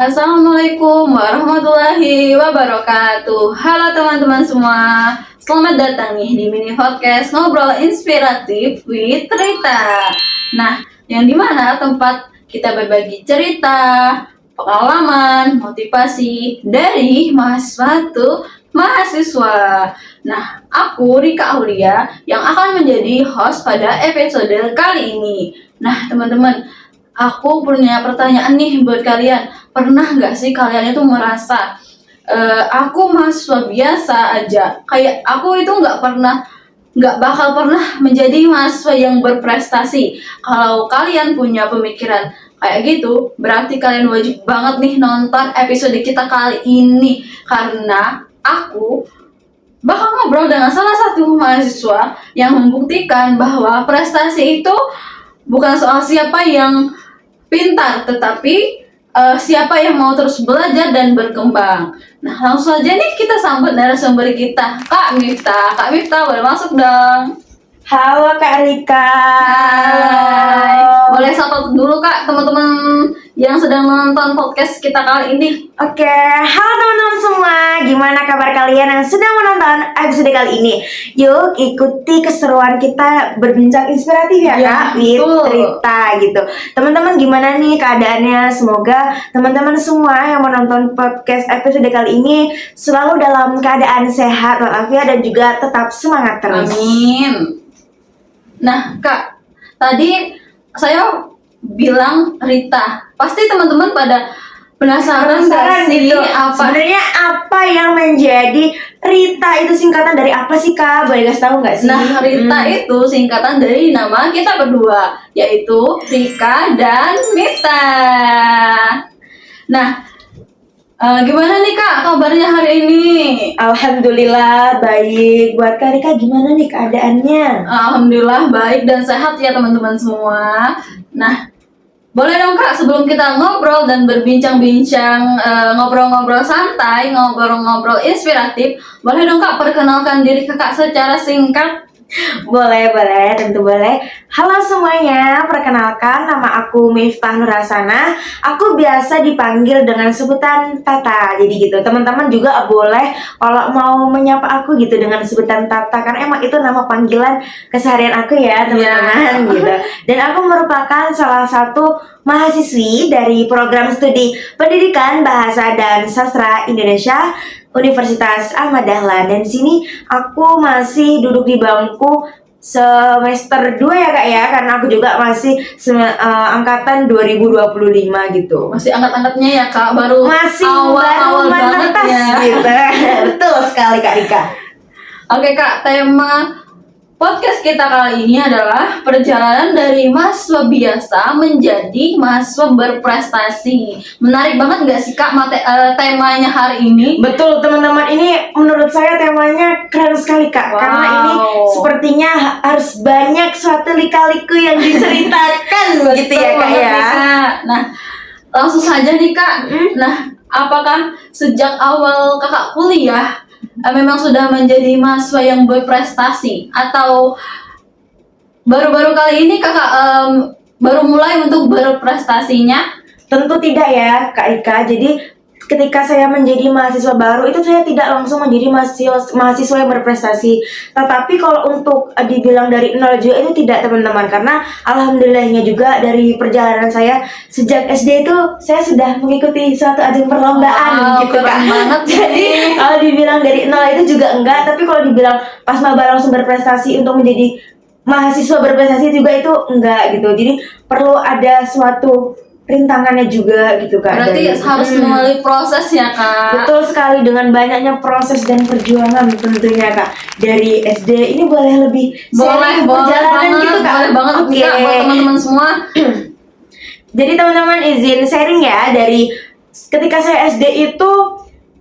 Assalamualaikum warahmatullahi wabarakatuh. Halo teman-teman semua, selamat datang nih di mini podcast ngobrol inspiratif with Rita. Nah, yang dimana tempat kita berbagi cerita, pengalaman, motivasi dari mahasiswa tuh mahasiswa. Nah, aku Rika Aulia yang akan menjadi host pada episode kali ini. Nah, teman-teman, aku punya pertanyaan nih buat kalian. Pernah nggak sih kalian itu merasa aku mahasiswa biasa aja, kayak aku itu nggak bakal pernah menjadi mahasiswa yang berprestasi. Kalau kalian punya pemikiran kayak gitu, berarti kalian wajib banget nih nonton episode kita kali ini, karena aku bakal ngobrol dengan salah satu mahasiswa yang membuktikan bahwa prestasi itu bukan soal siapa yang pintar, tetapi siapa yang mau terus belajar dan berkembang. Nah, langsung aja nih kita sambut narasumber kita, Kak Miftah. Kak Miftah, boleh masuk dong. Halo Kak Rika. Hai. Boleh sapa dulu Kak teman-teman yang sedang menonton podcast kita kali ini. Oke, halo teman-teman semua. Gimana kabar kalian yang sedang menonton episode kali ini? Yuk ikuti keseruan kita berbincang inspiratif ya Kak, with Rita gitu. Teman-teman gimana nih keadaannya? Semoga teman-teman semua yang menonton podcast episode kali ini selalu dalam keadaan sehat walafiat dan juga tetap semangat terus. Amin. Nah Kak, tadi saya bilang Rita, pasti teman-teman pada penasaran gak sih gitu. apa Sebenarnya apa yang menjadi Rita itu singkatan dari apa sih Kak? Boleh kasih tahu nggak sih? Nah, Rita itu singkatan dari nama kita berdua, yaitu Rika dan Miftah. Nah, gimana nih Kak kabarnya hari ini? Alhamdulillah baik. Buat Kak Rika gimana nih keadaannya? Alhamdulillah baik dan sehat ya teman-teman semua. Nah, boleh dong Kak, sebelum kita ngobrol dan berbincang-bincang, ngobrol-ngobrol santai, ngobrol-ngobrol inspiratif, boleh dong Kak perkenalkan diri Kakak secara singkat? Boleh, tentu boleh. Halo semuanya, perkenalkan nama aku Miftah Nurasana. Aku biasa dipanggil dengan sebutan Tata. Jadi gitu, teman-teman juga boleh kalau mau menyapa aku gitu dengan sebutan Tata, karena emang itu nama panggilan keseharian aku ya teman-teman gitu. Dan aku merupakan salah satu mahasiswi dari program studi Pendidikan Bahasa dan Sastra Indonesia Universitas Ahmad Dahlan, dan sini aku masih duduk di bangku semester 2 ya Kak ya, karena aku juga masih angkatan 2025 gitu. Masih angkat-angkatnya ya Kak, baru Masih awal-awal banget menetas ya. gitu. Betul sekali Kak Rika. Oke Kak, tema podcast kita kali ini adalah perjalanan dari mahasiswa biasa menjadi mahasiswa berprestasi. Menarik banget nggak sih Kak temanya hari ini? Betul teman-teman, ini menurut saya temanya keren sekali Kak. Wow. Karena ini sepertinya harus banyak suatu lika-liku yang diceritakan begitu ya Kak ya. Kak. Nah, langsung saja nih Kak. Nah, apakah sejak awal Kakak kuliah memang sudah menjadi mahasiswa yang berprestasi, atau baru-baru kali ini Kakak baru mulai untuk berprestasinya? Tentu tidak ya Kak Ika. Jadi ketika saya menjadi mahasiswa baru itu saya tidak langsung menjadi mahasiswa yang berprestasi. Tetapi kalau untuk dibilang dari nol juga itu tidak teman-teman, karena alhamdulillahnya juga dari perjalanan saya sejak SD itu saya sudah mengikuti suatu ajang perlombaan gitu Kak. Banget. Jadi kalau dibilang dari nol itu juga enggak, tapi kalau dibilang pas maba langsung berprestasi untuk menjadi mahasiswa berprestasi juga itu enggak gitu. Jadi perlu ada suatu rintangannya juga gitu Kak. Berarti harus melalui proses ya Kak. Betul sekali, dengan banyaknya proses dan perjuangan tentunya Kak. Dari SD ini boleh lebih boleh perjalanan banget, gitu Kak. boleh banget Kak, buat teman-teman semua. Jadi teman-teman izin sharing ya, dari ketika saya SD itu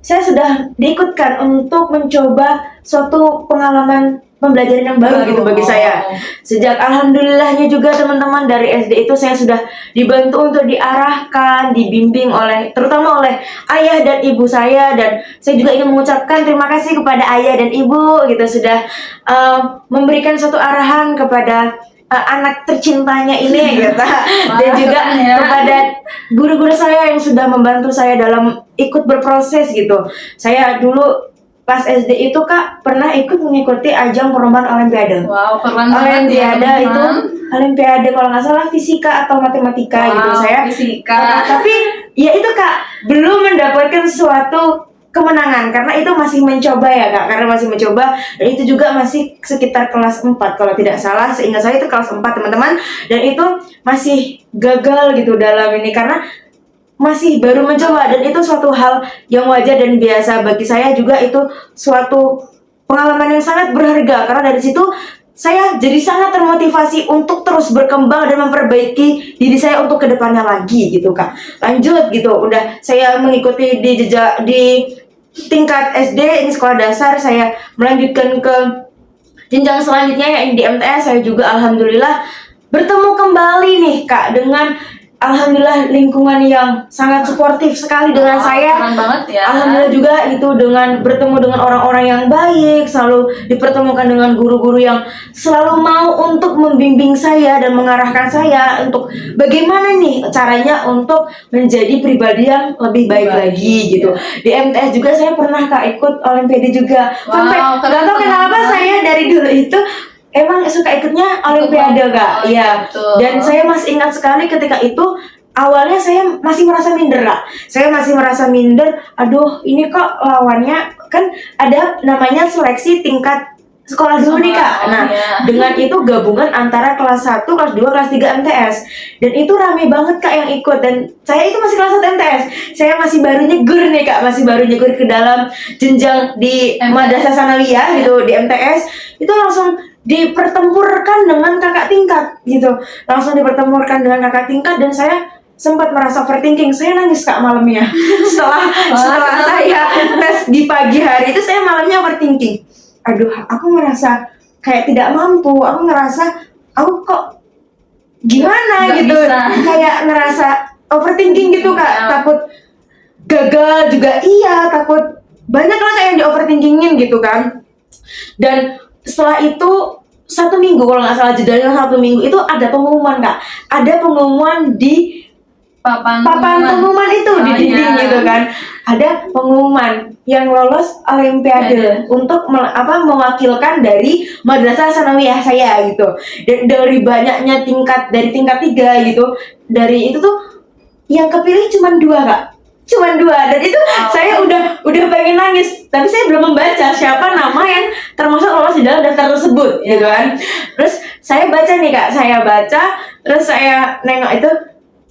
saya sudah diikutkan untuk mencoba suatu pengalaman pembelajaran yang baru gitu bagi saya. Sejak alhamdulillahnya juga teman-teman dari SD itu saya sudah dibantu untuk diarahkan, dibimbing oleh terutama oleh ayah dan ibu saya, dan saya juga ingin mengucapkan terima kasih kepada ayah dan ibu gitu sudah memberikan suatu arahan kepada anak tercintanya ini gitu. Dan Wah, juga keren ya. kepada guru-guru saya yang sudah membantu saya dalam ikut berproses gitu. Saya dulu pas SD itu Kak pernah ikut mengikuti ajang perlombaan olimpiade. Wow, keren banget ya Olimpiade itu teman-teman. olimpiade kalau nggak salah fisika atau matematika Wow, gitu. Saya fisika. tapi ya itu Kak belum mendapatkan suatu kemenangan karena itu masih mencoba ya Kak, karena masih mencoba dan itu juga masih sekitar kelas 4 kalau tidak salah, seingat saya itu kelas 4 teman-teman, dan itu masih gagal gitu dalam ini karena masih baru mencoba, dan itu suatu hal yang wajar dan biasa bagi saya juga. Itu suatu pengalaman yang sangat berharga karena dari situ saya jadi sangat termotivasi untuk terus berkembang dan memperbaiki diri saya untuk kedepannya lagi gitu Kak. Lanjut gitu, udah saya mengikuti di jejak di tingkat SD, ini sekolah dasar, saya melanjutkan ke jenjang selanjutnya yang di MTS. Saya juga alhamdulillah bertemu kembali nih Kak dengan alhamdulillah lingkungan yang sangat suportif sekali dengan Wow, saya. keren banget ya. Alhamdulillah juga itu dengan bertemu dengan orang-orang yang baik, selalu dipertemukan dengan guru-guru yang selalu mau untuk membimbing saya dan mengarahkan saya untuk bagaimana nih caranya untuk menjadi pribadi yang lebih baik lagi gitu. Di MTS juga saya pernah Kak ikut olimpiade juga. Fun fact, Wow, keren nggak tahu kenapa banget. saya dari dulu itu emang suka ikutnya olimpiade Kak. Iya. Betul. Dan saya masih ingat sekali ketika itu awalnya saya masih merasa minder Kak. Saya masih merasa minder. Aduh, ini kok lawannya kan ada namanya seleksi tingkat sekolah dulu nih Kak. Nah, iya. dengan itu gabungan antara kelas 1, kelas 2, kelas 3 MTS. Dan itu rame banget Kak yang ikut, dan saya itu masih kelas 1 MTS. Saya masih baru nyegur nih Kak, masih baru nyegur ke dalam jenjang di MTS. Madrasah Sanawiyah gitu di MTS. Itu langsung dipertempurkan dengan kakak tingkat gitu. Langsung dipertempurkan dengan kakak tingkat, dan saya sempat merasa overthinking. Saya nangis Kak malamnya. setelah saya tes di pagi hari itu, saya malamnya overthinking. Aduh, aku merasa kayak tidak mampu. Aku ngerasa aku kok gimana Nggak gitu. bisa. Kayak ngerasa overthinking gitu Kak. Iya. Takut gagal juga iya, takut banyak lah kayak yang di overthinkingin gitu kan. Dan setelah itu 1 minggu kalau nggak salah, jedanya 1 minggu itu ada pengumuman Kak. Ada pengumuman di papan pengumuman itu di dinding iya. gitu kan. Ada pengumuman yang lolos olimpiade untuk mewakilkan dari Madrasah Sanawiyah saya gitu. Dan dari banyaknya dari tingkat 3 gitu, dari itu tuh yang kepilih cuma 2 Kak. Cuma 2, dan itu saya udah pengen nangis, tapi saya belum membaca siapa nama yang termasuk lolos di dalam daftar tersebut gitu kan. Terus saya baca nih Kak, saya baca, terus saya nengok itu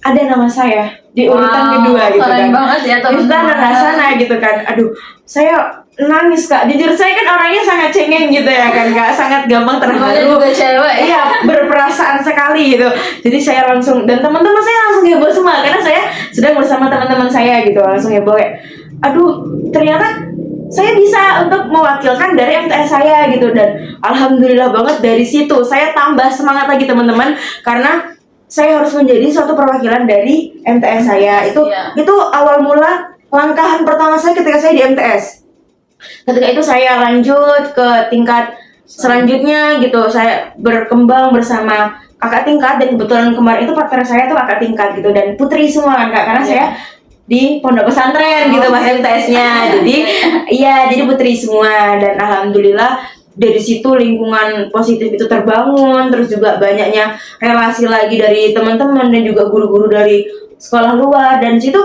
ada nama saya di urutan kedua gitu keren kan. banget ya Miftah Nur Hasanah gitu kan. Aduh, saya nangis Kak. Jujur saya kan orangnya sangat cengeng gitu ya kan Kak, sangat gampang Namanya terharu. juga cewek ya. Iya, berperasaan sekali gitu. Jadi saya langsung, dan teman-teman saya langsung heboh semua karena saya sedang bersama teman-teman saya gitu, langsung heboh kayak, aduh, ternyata saya bisa untuk mewakilkan dari MTS saya gitu. Dan alhamdulillah banget dari situ saya tambah semangat lagi teman-teman, karena saya harus menjadi suatu perwakilan dari MTS saya. Itu awal mula langkahan pertama saya ketika saya di MTS. Ketika itu saya lanjut ke tingkat selanjutnya gitu. Saya berkembang bersama kakak tingkat, dan kebetulan kemarin itu partner saya tuh kakak tingkat gitu, dan putri semua kan Kak, karena saya di pondok pesantren gitu pas MTS-nya. Jadi iya, jadi putri semua, dan alhamdulillah dari situ lingkungan positif itu terbangun. Terus juga banyaknya relasi lagi dari teman-teman dan juga guru-guru dari sekolah luar, dan situ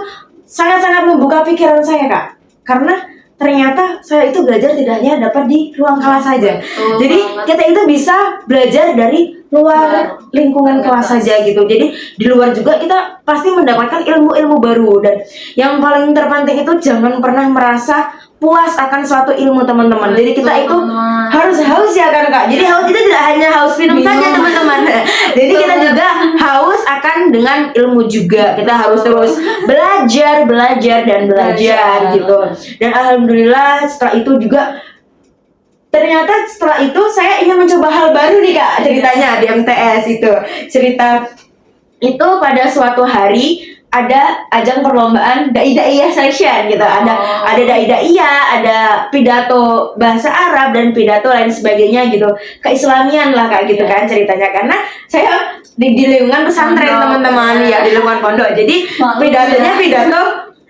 sangat-sangat membuka pikiran saya Kak, karena ternyata saya itu belajar tidak hanya dapat di ruang kelas saja. Jadi kita itu bisa belajar dari luar lingkungan kelas saja gitu. Jadi di luar juga kita pasti mendapatkan ilmu-ilmu baru, dan yang paling terpenting itu jangan pernah merasa puas akan suatu ilmu teman-teman. Jadi kita itu harus haus ya kan Kak. Jadi haus itu tidak hanya haus minum saja teman-teman. Jadi kita juga haus akan dengan ilmu juga. Kita harus terus belajar gitu. Dan alhamdulillah setelah itu juga, ternyata setelah itu saya ingin mencoba hal baru nih Kak, ceritanya di MTS itu. Cerita itu pada suatu hari ada ajang perlombaan dai-daiyah selection gitu. Ada dai-daiyah, ada pidato bahasa Arab dan pidato lain sebagainya gitu. Keislamian lah Kak gitu kan ceritanya, karena saya di lingkungan pesantren teman-teman ya, di lingkungan pondok. Jadi pidatonya pidato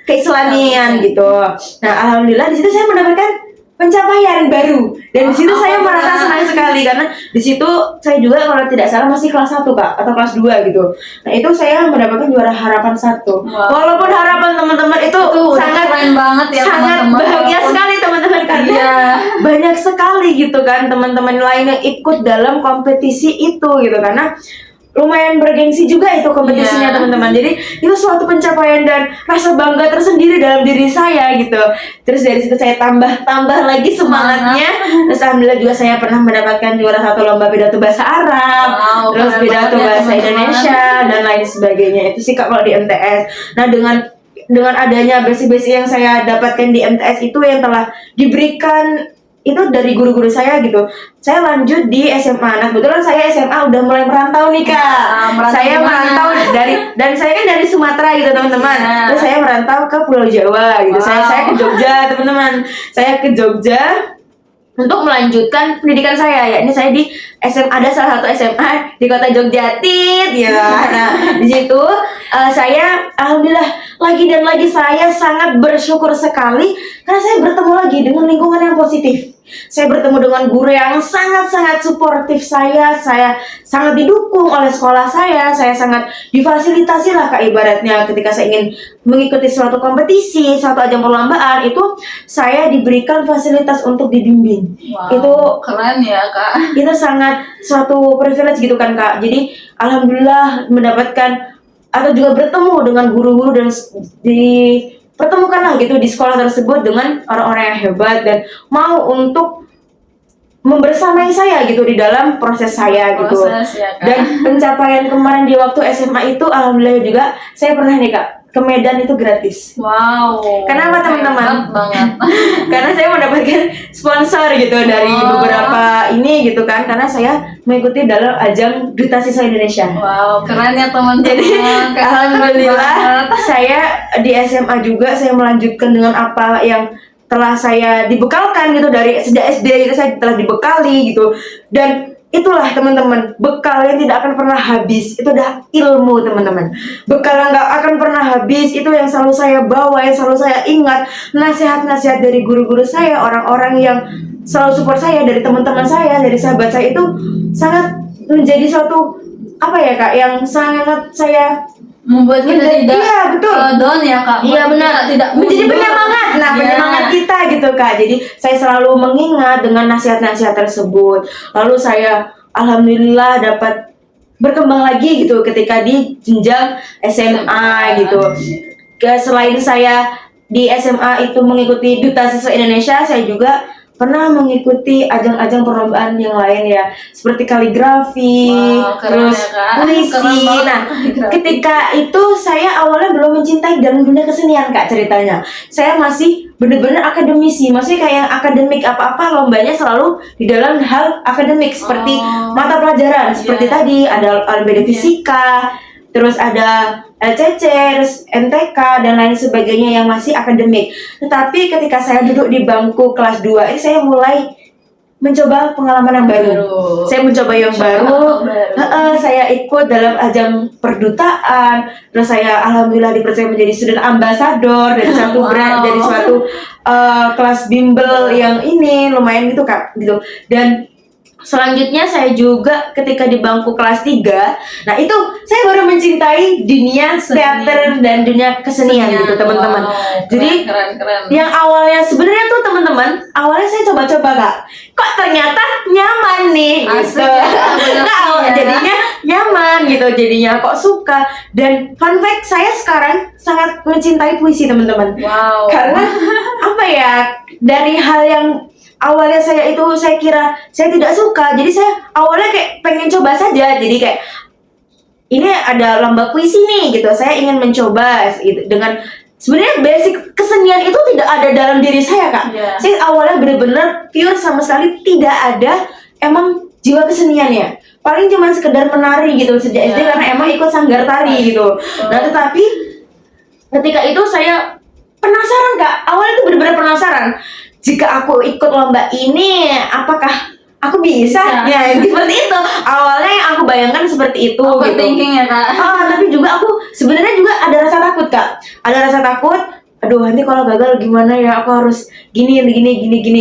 keislamian gitu. Nah, alhamdulillah di situ saya mendapatkan pencapaian baru, dan di situ saya merasa senang sekali karena di situ saya juga kalau tidak salah masih kelas 1 Kak atau kelas 2 gitu. Nah, itu saya mendapatkan juara harapan 1. Walaupun harapan teman-teman itu sangat keren banget ya, sangat teman-teman. bahagia sekali teman-teman, karena banyak sekali gitu kan teman-teman lain yang ikut dalam kompetisi itu gitu, karena lumayan bergengsi juga itu kompetisinya teman-teman. Jadi itu suatu pencapaian dan rasa bangga tersendiri dalam diri saya gitu. Terus dari situ saya tambah lagi semangatnya. Terus alhamdulillah juga saya pernah mendapatkan juara 1 lomba pidato bahasa Arab, terus pidato bahasa Indonesia dan lain sebagainya. Itu sih Kak kalau di MTS. Nah, dengan adanya basic-basic yang saya dapatkan di MTS itu yang telah diberikan itu dari guru-guru saya gitu, saya lanjut di SMA. Nah, kebetulan saya SMA udah mulai merantau nih Kak. Saya merantau dan saya kan dari Sumatera gitu teman-teman. Terus saya merantau ke Pulau Jawa gitu. Saya ke Jogja teman-teman. Saya ke Jogja untuk melanjutkan pendidikan saya, yakni saya di SMA, ada salah satu SMA di kota Jogja ya. Nah, di situ saya alhamdulillah lagi dan lagi saya sangat bersyukur sekali karena saya bertemu lagi dengan lingkungan yang positif. Saya bertemu dengan guru yang sangat-sangat suportif saya sangat didukung oleh sekolah saya sangat difasilitasi lah Kak, ibaratnya ketika saya ingin mengikuti suatu kompetisi, suatu ajang perlombaan itu saya diberikan fasilitas untuk dibimbing. Itu keren ya Kak. Itu sangat suatu privilege gitu kan Kak. Jadi alhamdulillah mendapatkan atau juga bertemu dengan guru-guru dan dipertemukan lah gitu di sekolah tersebut dengan orang-orang yang hebat dan mau untuk membersamai saya gitu di dalam proses saya gitu. Ya, dan pencapaian kemarin di waktu SMA itu alhamdulillah juga saya pernah nih Kak ke Medan itu gratis. Wow. Kenapa teman-teman? Banget. Karena saya mendapatkan sponsor gitu dari beberapa ini gitu kan, karena saya mengikuti dalam ajang Duta Siswa Indonesia. Wow, keren ya teman-teman. Jadi alhamdulillah saya di SMA juga saya melanjutkan dengan apa yang telah saya dibekalkan gitu dari sejak SD itu saya telah dibekali gitu. Dan itulah teman-teman, bekal yang tidak akan pernah habis. Itu adalah ilmu teman-teman. Bekal yang gak akan pernah habis, itu yang selalu saya bawa, yang selalu saya ingat. Nasihat-nasihat dari guru-guru saya, orang-orang yang selalu support saya, dari teman-teman saya, dari sahabat saya, itu sangat menjadi suatu apa ya Kak, yang sangat saya membuat kita tidak down ya Kak. Iya benar, tidak menjadi penyemangat. Nah, penyemangat kita gitu Kak. Jadi saya selalu mengingat dengan nasihat-nasihat tersebut. Lalu saya alhamdulillah dapat berkembang lagi gitu ketika di jenjang SMA gitu. Selain saya di SMA itu mengikuti Duta Siswa Indonesia, saya juga pernah mengikuti ajang-ajang perlombaan yang lain ya, seperti kaligrafi, terus puisi. Nah, ketika itu saya awalnya belum mencintai dalam dunia kesenian Kak ceritanya. Saya masih benar-benar akademisi, maksudnya kayak akademik apa-apa lombanya selalu di dalam hal akademik seperti mata pelajaran seperti tadi ada olimpiade fisika, terus ada LCC, NTK dan lain sebagainya yang masih akademik. Tetapi ketika saya duduk di bangku kelas 2, saya mulai mencoba pengalaman yang baru. Saya mencoba yang baru. Saya ikut dalam ajang perdutaan. Terus saya alhamdulillah dipercaya menjadi student ambassador dari satu brand, dari suatu kelas bimbel yang ini lumayan gitu Kak, gitu. Dan selanjutnya saya juga ketika di bangku kelas 3, nah itu saya baru mencintai dunia teater dan dunia kesenian gitu teman-teman. Jadi keren. Yang awalnya sebenarnya tuh teman-teman, awalnya saya coba-coba Kak, kok ternyata nyaman nih gitu. Jadinya nyaman gitu, jadinya kok suka. Dan fun fact, saya sekarang sangat mencintai puisi teman-teman. Karena apa ya, dari hal yang awalnya saya kira saya tidak suka, jadi saya awalnya kayak pengen coba saja. Jadi kayak ini ada lomba puisi nih gitu, saya ingin mencoba gitu. Dengan sebenarnya basic kesenian itu tidak ada dalam diri saya Kak. Saya awalnya benar-benar pure sama sekali tidak ada emang jiwa keseniannya. Paling cuma sekedar menari gitu sejak SD karena emang ikut sanggar tari gitu. Nah, tetapi ketika itu saya penasaran Kak, awalnya itu benar-benar penasaran, jika aku ikut lomba ini apakah aku bisa? Ya seperti itu, awalnya yang aku bayangkan seperti itu gitu. Overthinking ya Kak. Tapi juga aku sebenarnya juga ada rasa takut Kak, ada rasa takut, aduh nanti kalau gagal gimana ya, aku harus gini.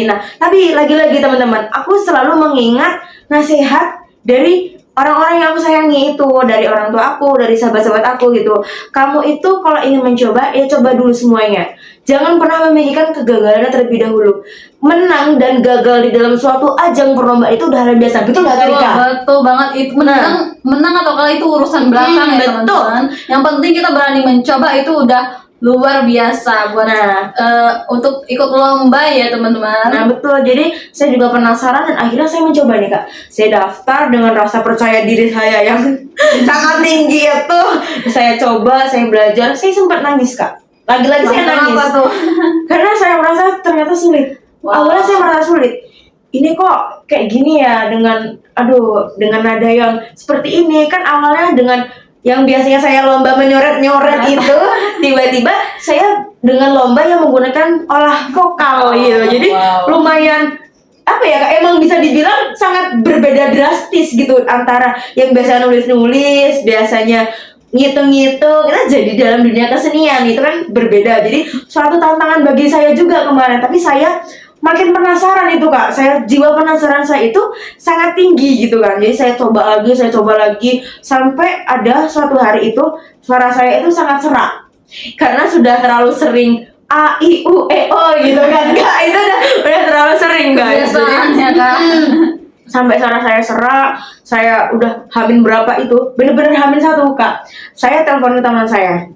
Nah tapi lagi-lagi teman-teman, aku selalu mengingat nasihat dari orang-orang yang aku sayangi itu, dari orang tua aku, dari sahabat-sahabat aku gitu. Kamu itu kalau ingin mencoba, ya coba dulu semuanya. Jangan pernah memikirkan kegagalannya terlebih dahulu. Menang dan gagal di dalam suatu ajang perlombaan itu udah hal biasa. Betul nggak Kak Rika? Betul banget, itu menang atau kalah itu urusan belakang ya betul. teman-teman. Yang penting kita berani mencoba, itu udah luar biasa buat untuk ikut lomba ya teman-teman. Nah betul, jadi saya juga penasaran dan akhirnya saya mencoba nih Kak. Saya daftar dengan rasa percaya diri saya yang sangat tinggi itu. Saya coba, saya belajar, saya sempat nangis Kak. Lagi-lagi saya nangis. Kenapa tuh? Karena saya merasa ternyata sulit. Wow. Awalnya saya merasa sulit. Ini kok kayak gini ya, dengan nada yang seperti ini. Kan awalnya dengan yang biasanya saya lomba menyoret-nyoret itu, tiba-tiba saya dengan lomba yang menggunakan olah vokal gitu. Jadi lumayan apa ya Kak, emang bisa dibilang sangat berbeda drastis gitu antara yang biasa nulis-nulis, biasanya ngitung-ngitung, kita jadi dalam dunia kesenian itu kan berbeda. Jadi suatu tantangan bagi saya juga kemarin, tapi saya makin penasaran itu Kak. Jiwa penasaran saya itu sangat tinggi gitu kan. Jadi saya coba lagi sampai ada suatu hari itu suara saya itu sangat serak. Karena sudah terlalu sering A, I, U, E, O gitu kan Kak. Itu udah terlalu sering guys. Kebiasaannya Kak. Sampai suara saya serak, saya udah hamil berapa itu, bener-bener hamil 1 Kak. Saya telepon ke teman saya,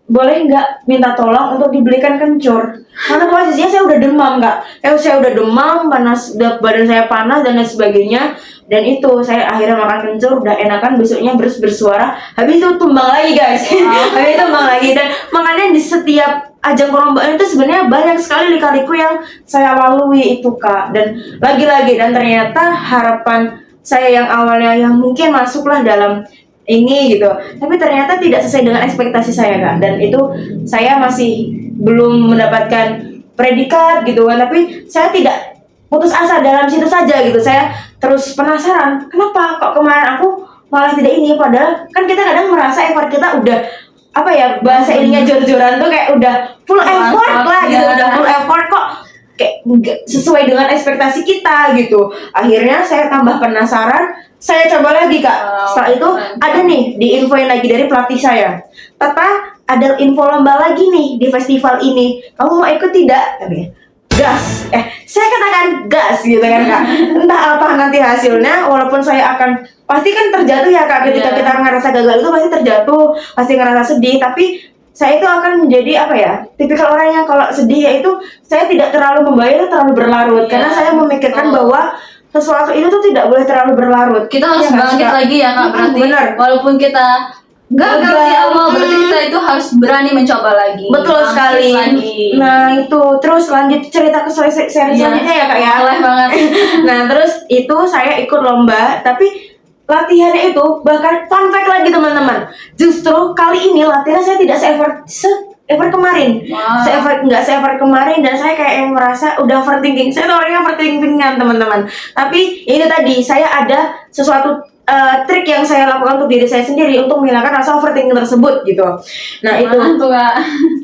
boleh nggak minta tolong untuk dibelikan kencur, karena posisinya saya udah demam Kak. Saya udah demam, panas, badan saya panas dan lain sebagainya. Dan itu saya akhirnya makan kencur, udah enakan, besoknya bersuara, habis itu tumbang lagi guys. Habis itu tumbang lagi. Dan makanya di setiap ajang perlombaan itu sebenarnya banyak sekali lika-liku yang saya lalui itu Kak. Dan lagi-lagi, dan ternyata harapan saya yang awalnya yang mungkin masuklah dalam ini gitu, tapi ternyata tidak sesuai dengan ekspektasi saya Kak. Dan itu saya masih belum mendapatkan predikat gitu kan, tapi saya tidak putus asa dalam situ saja gitu. Saya terus penasaran, kenapa kok kemarin aku malah tidak ini, padahal kan kita kadang merasa effort kita udah apa ya, bahasa ininya jor-joran tuh kayak udah full effort lah gitu, udah full effort kok kayak nggak sesuai dengan ekspektasi kita gitu. Akhirnya saya tambah penasaran, saya coba lagi Kak. Setelah itu ada nih diinfoin lagi dari pelatih saya, Tata ada info lomba lagi nih di festival ini, kamu mau ikut tidak? Gas, saya katakan gas gitu kan Kak. Entah apa nanti hasilnya, walaupun saya akan pasti kan terjatuh ya Kak, ketika kita ngerasa gagal itu pasti terjatuh, pasti ngerasa sedih, tapi saya itu akan menjadi apa ya, tipikal orang yang kalau sedih ya itu saya tidak terlalu membayar, terlalu berlarut, karena saya memikirkan bahwa sesuatu itu tuh tidak boleh terlalu berlarut. Kita harus bangkit lagi ya Kak, berarti bener. Walaupun kita gagal di awal, berarti kita itu harus berani mencoba lagi. Betul sekali. Lagi. Nah itu, terus lanjut cerita ke seri selanjutnya ya Kak ya. Boleh banget. Nah terus itu saya ikut lomba, tapi latihannya itu bahkan fun fact lagi teman-teman. Justru kali ini latihannya saya tidak se-effort kemarin. Nggak se-effort kemarin, dan saya kayak yang merasa udah overthinking. Saya tuh orangnya overthinkingan teman-teman. Tapi ini tadi saya ada sesuatu trik yang saya lakukan untuk diri saya sendiri untuk menghilangkan rasa overthinking tersebut gitu. Nah itu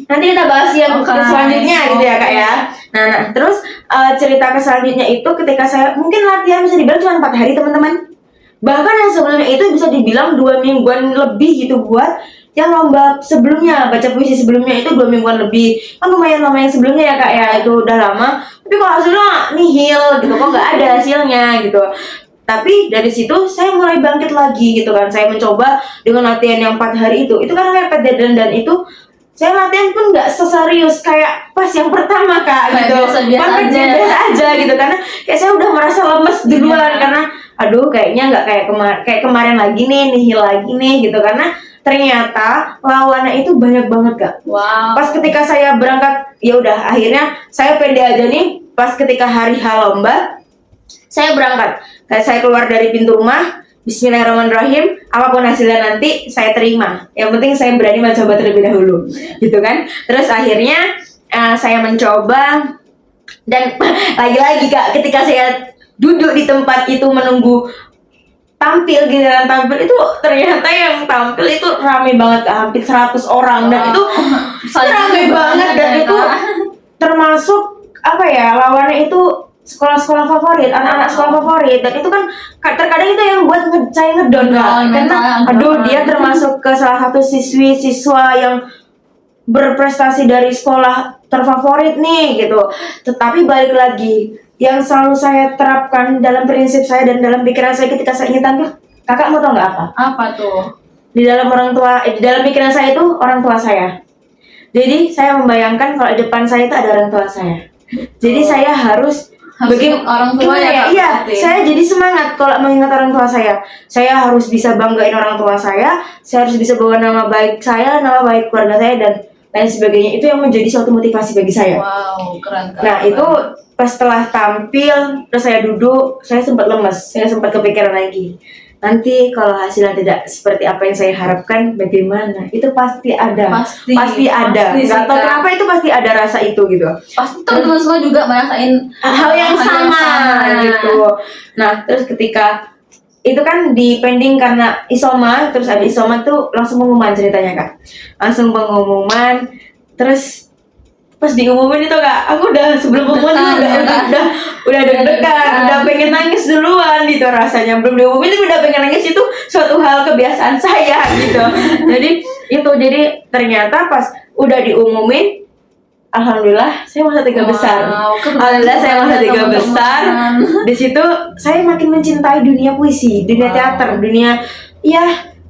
nanti kita bahas yang selanjutnya gitu ya Kak ya. Nah terus cerita ke selanjutnya itu ketika saya mungkin latihan bisa dibilang cuma 4 hari teman-teman. Bahkan yang sebelumnya itu bisa dibilang 2 mingguan lebih gitu buat yang lomba sebelumnya, baca puisi sebelumnya itu 2 mingguan lebih. Kan lumayan lama yang sebelumnya ya Kak ya, itu udah lama. Tapi kok hasilnya nihil gitu, kok nggak ada hasilnya gitu. Tapi dari situ saya mulai bangkit lagi gitu kan. Saya mencoba dengan latihan yang 4 hari itu kan mepet deadline, dan itu saya latihan pun nggak seserius kayak pas yang pertama Kak gitu. Biasa aja gitu, karena kayak saya udah merasa lemes duluan karena aduh kayaknya nggak kayak kemarin lagi nih, nihil lagi nih gitu. Karena ternyata lawannya itu banyak banget Kak. Pas ketika saya berangkat, ya udah akhirnya saya pede aja nih. Pas ketika hari H lomba, saya berangkat. Kayak saya keluar dari pintu rumah, Bismillahirrahmanirrahim, apapun hasilnya nanti saya terima. Yang penting saya berani mencoba terlebih dahulu, gitu kan. Terus akhirnya saya mencoba dan lagi-lagi Kak, ketika saya duduk di tempat itu menunggu tampil, giliran tampil itu ternyata yang tampil itu rame banget Kak, hampir 100 orang dan itu rame banget dan itu termasuk apa ya, lawannya itu sekolah-sekolah favorit, anak-anak sekolah favorit, dan itu kan terkadang itu yang buat saya ngedon Kak, karena aduh dia termasuk ke salah satu siswa yang berprestasi dari sekolah terfavorit nih gitu. Tetapi balik lagi, yang selalu saya terapkan dalam prinsip saya dan dalam pikiran saya ketika saya ingin tampil, kakak mau tau nggak apa? Apa tuh? Di dalam di dalam pikiran saya itu orang tua saya. Jadi saya membayangkan kalau di depan saya itu ada orang tua saya. Jadi saya harus orang tua ya Kak, iya, berarti. saya jadi semangat kalau mengingat orang tua saya. Saya harus bisa banggain orang tua saya harus bisa bawa nama baik saya, nama baik keluarga saya dan lain sebagainya. Itu yang menjadi suatu motivasi bagi saya. Wow, keren Kak. Nah, itu pas setelah tampil, terus saya duduk, saya sempat lemes, saya sempat kepikiran lagi. Nanti kalau hasilnya tidak seperti apa yang saya harapkan, bagaimana? Itu pasti ada. Pasti ada. Gak tau kenapa itu pasti ada rasa itu gitu. Pasti teman-teman semua juga merasain hal yang sama gitu. Nah, terus ketika itu kan dipending karena isoma, terus ada isoma tuh langsung pengumuman ceritanya Kak. Langsung pengumuman, terus pas diumumin itu Kak, aku udah sebelum pengumuman udah deg-degan, udah pengen nangis duluan gitu rasanya. Belum diumumin itu udah pengen nangis, itu suatu hal kebiasaan saya gitu. Jadi ternyata pas udah diumumin, alhamdulillah saya masuk 3 besar. Alhamdulillah saya masuk 3 besar. Di situ saya makin mencintai dunia puisi, dunia teater, dunia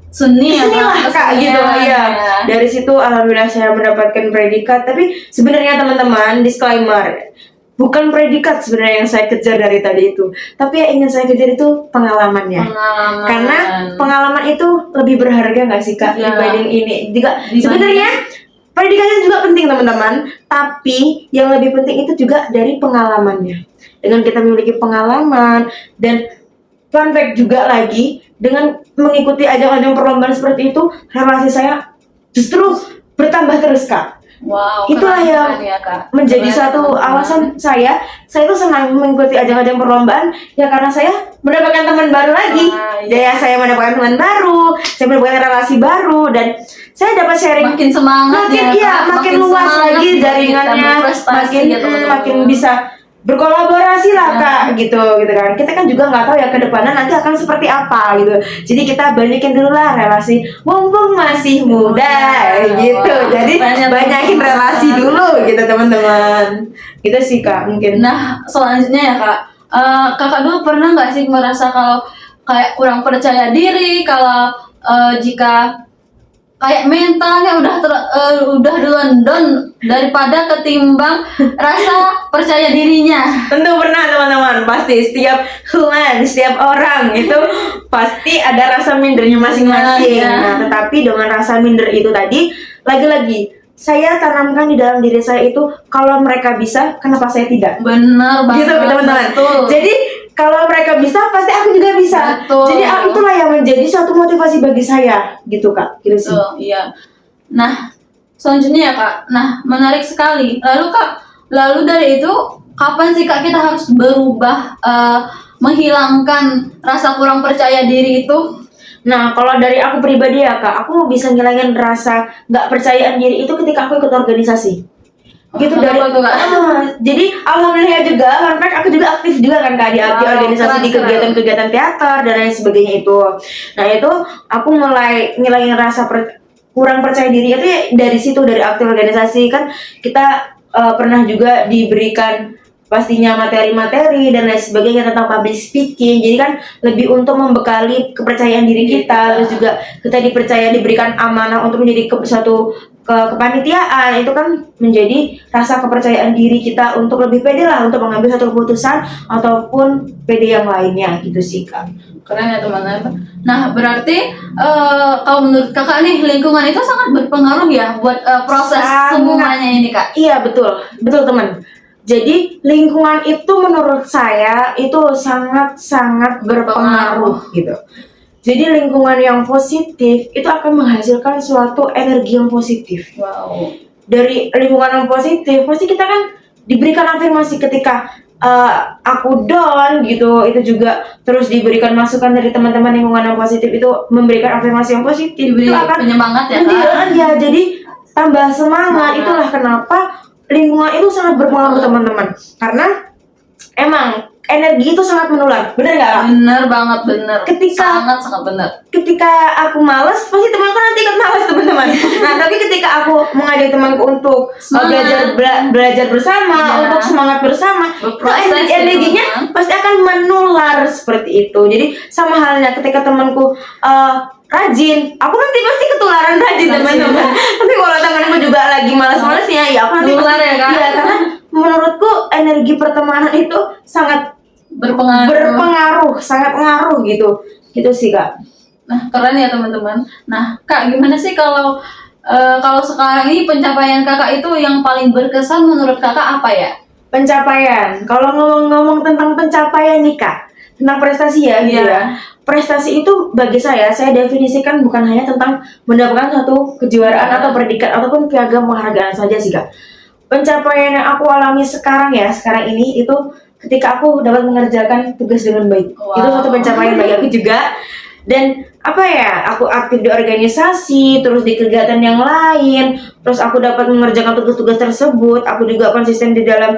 seni lah Kak gitu ya. Dari situ alhamdulillah saya mendapatkan predikat. Tapi sebenarnya teman-teman, disclaimer, bukan predikat sebenarnya yang saya kejar dari tadi itu, tapi yang ingin saya kejar itu pengalamannya. Karena pengalaman itu lebih berharga nggak sih Kak dibanding ini? Sebenarnya predikatnya juga penting teman-teman, tapi yang lebih penting itu juga dari pengalamannya. Dengan kita memiliki pengalaman dan fun fact juga lagi, dengan mengikuti ajang-ajang perlombaan seperti itu, relasi saya justru bertambah terus Kak. Wow, itulah yang menjadi suatu alasan saya itu senang mengikuti ajang-ajang perlombaan ya, karena saya mendapatkan teman baru lagi. Saya mendapatkan teman baru, saya mendapatkan relasi baru, dan saya dapat sharing makin semangat makin luas lagi jaringannya, makin bisa berkolaborasi lah Kak gitu kan. Kita kan juga nggak tahu ya ke depannya nanti akan seperti apa gitu. Jadi kita banyakin dulu lah relasi mumpung masih muda gitu. Jadi banyakin relasi dulu gitu teman-teman. Gitu sih Kak mungkin. Nah, selanjutnya ya Kak, Kakak dulu pernah nggak sih merasa kalau kayak kurang percaya diri, kalau jika kayak mentalnya udah duluan down daripada ketimbang rasa percaya dirinya? Tentu pernah teman-teman, pasti setiap orang itu pasti ada rasa mindernya masing-masing. Nah, tetapi dengan rasa minder itu tadi, lagi-lagi saya tanamkan di dalam diri saya itu, kalau mereka bisa, kenapa saya tidak? Benar banget. Gitu teman-teman. Jadi kalau mereka bisa, pasti aku juga bisa. Betul. Jadi itulah yang menjadi suatu motivasi bagi saya, gitu Kak. Gitu sih. Iya. Nah, selanjutnya ya Kak. Nah, menarik sekali. Lalu dari itu, kapan sih Kak kita harus berubah, menghilangkan rasa kurang percaya diri itu? Nah, kalau dari aku pribadi ya Kak, aku bisa ngilangin rasa nggak percayaan diri itu ketika aku ikut organisasi. Gitu dari itu Kak. Jadi alhamdulillah juga, fun fact, aku juga aktif juga kan Kak di organisasi, di kegiatan-kegiatan teater dan lain sebagainya itu. Nah, itu aku mulai ngilangin rasa kurang percaya diri itu ya dari situ, dari aktif organisasi. Kan kita pernah juga diberikan pastinya materi-materi dan lain sebagainya tentang public speaking. Jadi kan lebih untuk membekali kepercayaan diri kita. Terus juga kita diberikan amanah untuk menjadi suatu kepanitiaan. Itu kan menjadi rasa kepercayaan diri kita untuk lebih pede lah untuk mengambil satu keputusan ataupun pede yang lainnya gitu sih Kak. Keren ya teman-teman. Nah, berarti kalau menurut Kakak nih, lingkungan itu sangat berpengaruh ya buat proses semuanya ini Kak? Iya, betul teman. Jadi lingkungan itu menurut saya itu sangat-sangat berpengaruh gitu. Jadi lingkungan yang positif itu akan menghasilkan suatu energi yang positif. Wow. Dari lingkungan yang positif pasti kita kan diberikan afirmasi ketika aku down gitu, itu juga terus diberikan masukan dari teman-teman lingkungan yang positif itu memberikan afirmasi yang positif, Diberi itu akan penyemangat ya menjadi Kak. jadi tambah semangat. Semangat. Itulah kenapa lingkungan itu sangat berpengaruh teman-teman, karena emang energi itu sangat menular, bener nggak Kak? Bener banget, bener. Ketika- sangat bener. Ketika aku malas, pasti temanku nanti ikut malas teman-teman. Nah, tapi ketika aku mengajak temanku untuk Semangat. belajar bersama, Iya. untuk semangat bersama, itu Berproses ya, energinya teman-teman. pasti akan menular seperti itu. Jadi sama halnya ketika temanku rajin, aku nanti pasti ketularan rajin Rajin. teman-teman. Tapi kalau temanku juga lagi malas-malasnya, ya aku nanti Nular ya, Kak? Iya, karena menurutku energi pertemanan itu sangat berpengaruh, sangat ngaruh gitu. Gitu sih Kak. Nah, keren ya teman-teman. Nah, Kak, gimana sih kalau sekarang ini pencapaian Kakak itu yang paling berkesan menurut Kakak apa ya? Pencapaian. Kalau ngomong-ngomong tentang pencapaian nih Kak, tentang prestasi ya gitu Iya. ya. Prestasi itu bagi saya definisikan bukan hanya tentang mendapatkan satu kejuaraan atau predikat ataupun piagam penghargaan saja sih Kak. Pencapaian yang aku alami sekarang ini itu ketika aku dapat mengerjakan tugas dengan baik. Wow. Itu satu pencapaian bagi aku juga. Dan apa ya, aku aktif di organisasi, terus di kegiatan yang lain, terus aku dapat mengerjakan tugas-tugas tersebut, aku juga konsisten di dalam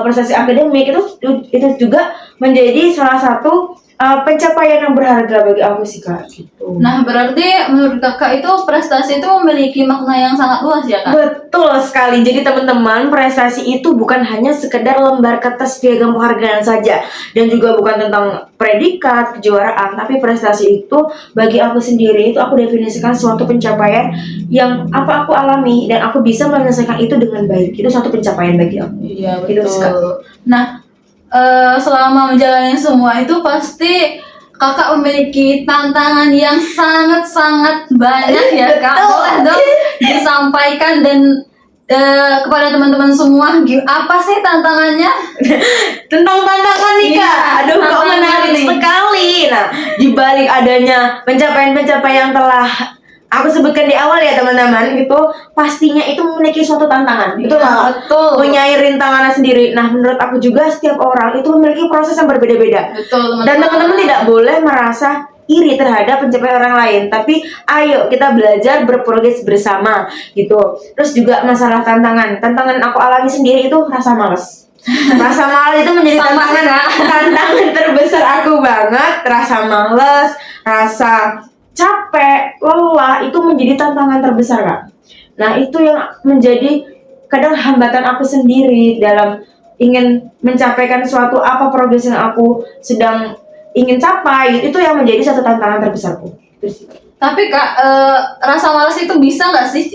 prestasi akademik, itu juga menjadi salah satu pencapaian yang berharga bagi aku sih Kak gitu. Nah, berarti menurut Kakak itu prestasi itu memiliki makna yang sangat luas ya, Kak? Betul sekali. Jadi teman-teman, prestasi itu bukan hanya sekedar lembar kertas piagam penghargaan saja, dan juga bukan tentang predikat, kejuaraan, tapi prestasi itu bagi aku sendiri itu aku definisikan suatu pencapaian yang aku alami dan aku bisa menyelesaikan itu dengan baik. Itu satu pencapaian bagi aku. Iya, Gitu, Kak. betul. Nah, selama menjalani semua itu pasti Kakak memiliki tantangan yang sangat-sangat banyak ya, Kak. Betul. Boleh dong disampaikan dan kepada teman-teman semua, apa sih tantangannya? Tentang tantangan nih Kak, Iya, aduh kok tantangan menarik nih. sekali. Nah, di balik adanya pencapaian-pencapaian yang telah aku sebutkan di awal ya teman-teman, gitu, pastinya itu memiliki suatu tantangan. Betul Iya, nggak, Kak? betul. Punya rintangannya sendiri. Nah, menurut aku juga setiap orang itu memiliki proses yang berbeda-beda. Betul, teman-teman. Dan teman-teman tidak boleh merasa iri terhadap pencapaian orang lain, tapi ayo kita belajar berprogres bersama gitu. Terus juga masalah tantangan aku alami sendiri itu rasa malas. Rasa malas itu menjadi Sama sih, Kak. tantangan terbesar aku banget. Rasa malas, rasa capek, lelah itu menjadi tantangan terbesar Kak. Nah itu yang menjadi kadang hambatan aku sendiri dalam ingin mencapaikan suatu progres yang aku sedang ingin capai. Itu yang menjadi satu tantangan terbesarku. Itu sih. Tapi Kak, rasa malas itu bisa nggak sih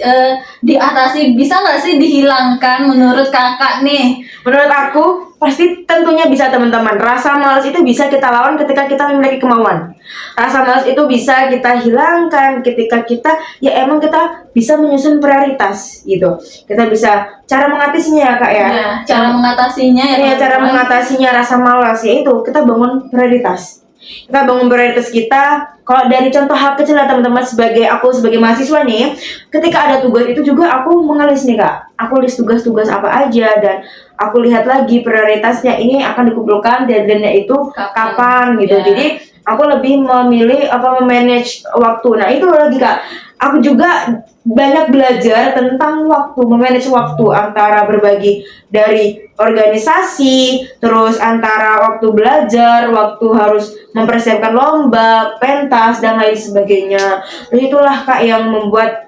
diatasi? Bisa nggak sih dihilangkan menurut Kakak nih? Menurut aku pasti tentunya bisa teman-teman. Rasa malas itu bisa kita lawan ketika kita memiliki kemauan. Rasa malas itu bisa kita hilangkan ketika kita emang kita bisa menyusun prioritas gitu. Kita bisa cara mengatasinya ya Kak ya. Ya, cara mengatasinya ya. Iya, cara teman-teman. mengatasinya rasa malas yaitu kita bangun prioritas. Kita bangun prioritas kita. Kalau dari contoh hal kecil lah teman-teman, aku sebagai mahasiswa nih, ketika ada tugas itu juga aku mengelis nih Kak. Aku list tugas-tugas apa aja dan aku lihat lagi prioritasnya ini akan dikumpulkan deadline-nya itu kapan gitu. Ya. Jadi aku lebih memilih memanage waktu. Nah itu lagi Kak, aku juga banyak belajar tentang waktu, memanage waktu antara berbagi dari organisasi, terus antara waktu belajar, waktu harus mempersiapkan lomba, pentas dan lain sebagainya. Dan itulah Kak yang membuat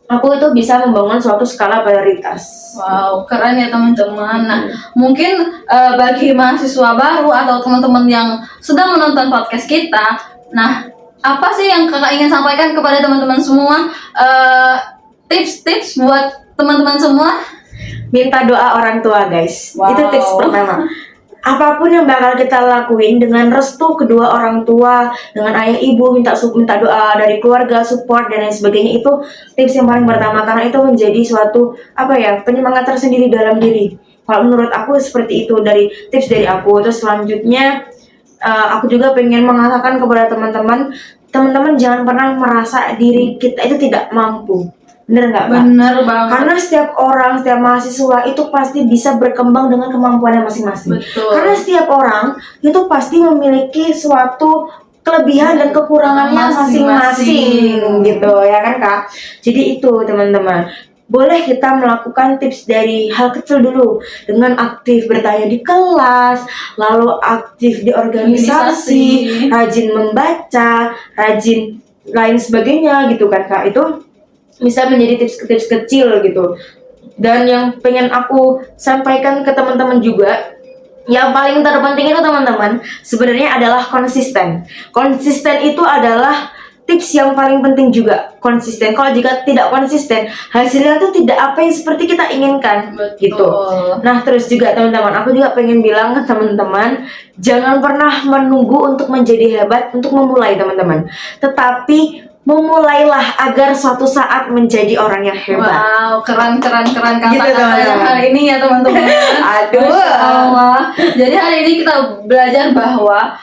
aku itu bisa membangun suatu skala prioritas. Wow, keren ya teman-teman. Nah, mungkin bagi mahasiswa baru atau teman-teman yang sedang menonton podcast kita, nah, apa sih yang Kakak ingin sampaikan kepada teman-teman semua? Tips-tips buat teman-teman semua? Minta doa orang tua guys. Wow. Itu tips pertama. Apapun yang bakal kita lakuin dengan restu kedua orang tua, dengan ayah ibu, minta doa dari keluarga, support dan lain sebagainya, itu tips yang paling pertama karena itu menjadi suatu penyemangat tersendiri dalam diri. Kalau menurut aku seperti itu dari tips dari aku. Terus selanjutnya aku juga pengen mengatakan kepada teman-teman, teman-teman jangan pernah merasa diri kita itu tidak mampu. Bener nggak, Kak? Bener banget. Karena setiap orang, setiap mahasiswa itu pasti bisa berkembang dengan kemampuannya masing-masing. Betul. Karena setiap orang itu pasti memiliki suatu kelebihan dan kekurangannya masing-masing gitu ya kan, Kak? Jadi itu teman-teman, boleh kita melakukan tips dari hal kecil dulu dengan aktif bertanya di kelas, lalu aktif di organisasi, rajin membaca, rajin lain sebagainya gitu kan, Kak. Itu bisa menjadi tips-tips kecil gitu. Dan yang pengen aku sampaikan ke teman-teman juga, yang paling terpenting itu teman-teman sebenarnya adalah konsisten. Konsisten itu adalah tips yang paling penting juga. Konsisten. Kalau jika tidak konsisten, hasilnya tuh tidak apa yang seperti kita inginkan. Betul. Gitu. Nah, terus juga teman-teman, aku juga pengen bilang ke teman-teman, jangan pernah menunggu untuk menjadi hebat untuk memulai teman-teman. Tetapi memulailah agar suatu saat menjadi orang yang hebat. Wow, keren kata-katanya Gitu, teman-teman. hari ini ya teman-teman. Aduh. Masya Allah. Jadi hari ini kita belajar bahwa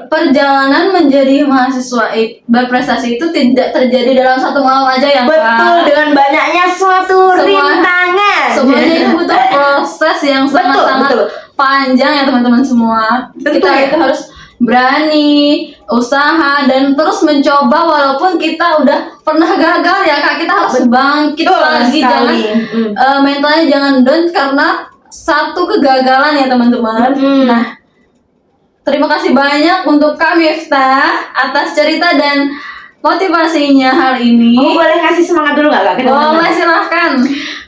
perjalanan menjadi mahasiswa berprestasi itu tidak terjadi dalam satu malam aja ya, Kak. Betul, dengan banyaknya suatu rintangan. Semuanya itu butuh proses yang sangat-sangat betul. panjang ya teman-teman semua. Tentu Kita ya. itu harus berani, usaha, dan terus mencoba walaupun kita udah pernah gagal ya, Kak. Kita harus bangkit Betul lagi, sekali. jangan mentalnya jangan down karena satu kegagalan ya teman-teman. Nah, terima kasih banyak untuk Kak Miftah atas cerita dan motivasinya hari ini. Aku boleh kasih semangat dulu nggak, Kak? ke teman-teman? Boleh, silahkan.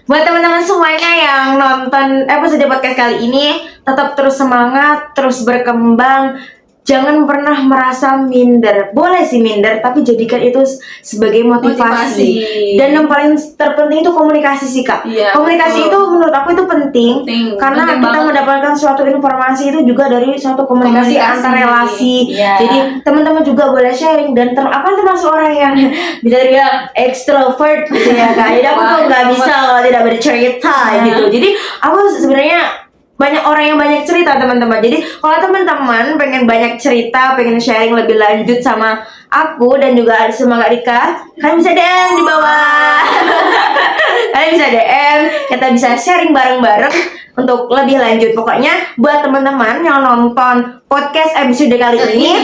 Buat teman-teman semuanya yang nonton episode podcast kali ini, tetap terus semangat, terus berkembang. Jangan pernah merasa minder. Boleh sih minder, tapi jadikan itu sebagai motivasi. Dan yang paling terpenting itu komunikasi sih, Kak. Iya, Komunikasi betul. itu menurut aku itu penting. Karena Penting kita banget. mendapatkan suatu informasi itu juga dari suatu komunikasi antar relasi. Iya. Jadi teman-teman juga boleh sharing, dan aku termasuk orang yang bisa dibilang extrovert gitu ya, Kak. Jadi aku tuh nggak bisa kalau tidak bercerita gitu. Jadi aku sebenarnya banyak orang yang banyak cerita teman-teman. Jadi kalau teman-teman pengen banyak cerita, pengen sharing lebih lanjut sama aku dan juga sama Kak Rika, kalian bisa DM di bawah. Kalian bisa DM, kita bisa sharing bareng-bareng untuk lebih lanjut. Pokoknya buat teman-teman yang nonton podcast episode kali ini,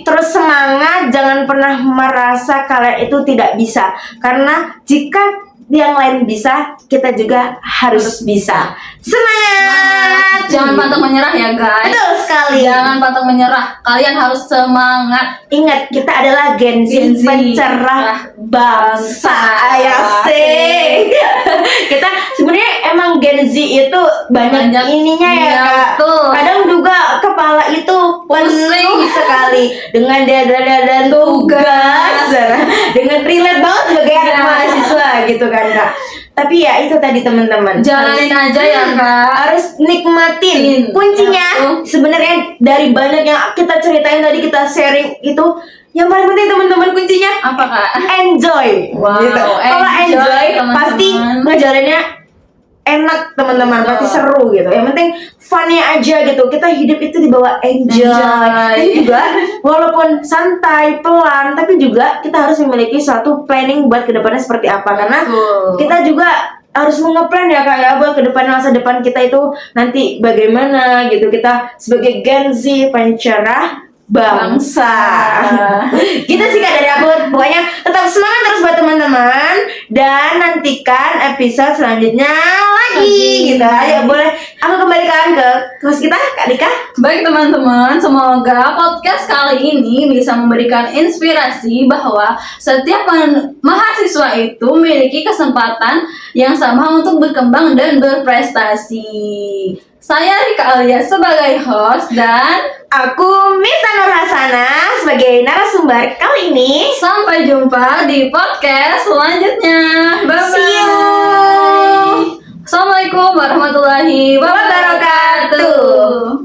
terus semangat, jangan pernah merasa kalian itu tidak bisa. Karena jika yang lain bisa, kita juga harus bisa. Semangat! Jangan pantang menyerah ya, guys. Betul sekali. Jangan pantang menyerah. Kalian harus semangat. Ingat, kita adalah Gen Z, pencerah bangsa. Asik. Kita sebenarnya emang Gen Z itu banyak ininya ya, iya, Kak. betul. Kadang juga kepala itu penuh sekali dengan dan tugas, dengan relate banget sebagai anak mahasiswa gitu kan, Kak. Tapi ya itu tadi teman-teman, Jalanin aja ya, Kak. harus nikmatin. Kuncinya sebenarnya dari banyak yang kita ceritain tadi, kita sharing itu, yang paling penting teman-teman kuncinya Apa, Kak? enjoy. Wow, Gitu. Kalau enjoy teman-teman. pasti ngejalaninnya enak teman-teman, pasti seru gitu. Yang penting funnya aja gitu. Kita hidup itu dibawa enjoy. Tapi juga walaupun santai, pelan, tapi juga kita harus memiliki suatu planning buat kedepannya seperti apa. Karena kita juga harus mengeplan ya, Kak, ya, buat kedepan, masa depan kita itu nanti bagaimana gitu. Kita sebagai Gen Z pencerah bangsa. Gitu sih, Kak, dari aku. Pokoknya tetap semangat terus buat teman-teman, dan nantikan episode selanjutnya lagi gitu. Ayo, boleh aku kembalikan ke host kita, Kak Dika. Baik teman-teman, semoga podcast kali ini bisa memberikan inspirasi bahwa setiap mahasiswa itu memiliki kesempatan yang sama untuk berkembang dan berprestasi. Saya Rika Alia sebagai host dan aku Miftah Nurhasana sebagai narasumber kali ini. Sampai jumpa di podcast selanjutnya. Bye-bye. See you. Assalamualaikum warahmatullahi wabarakatuh.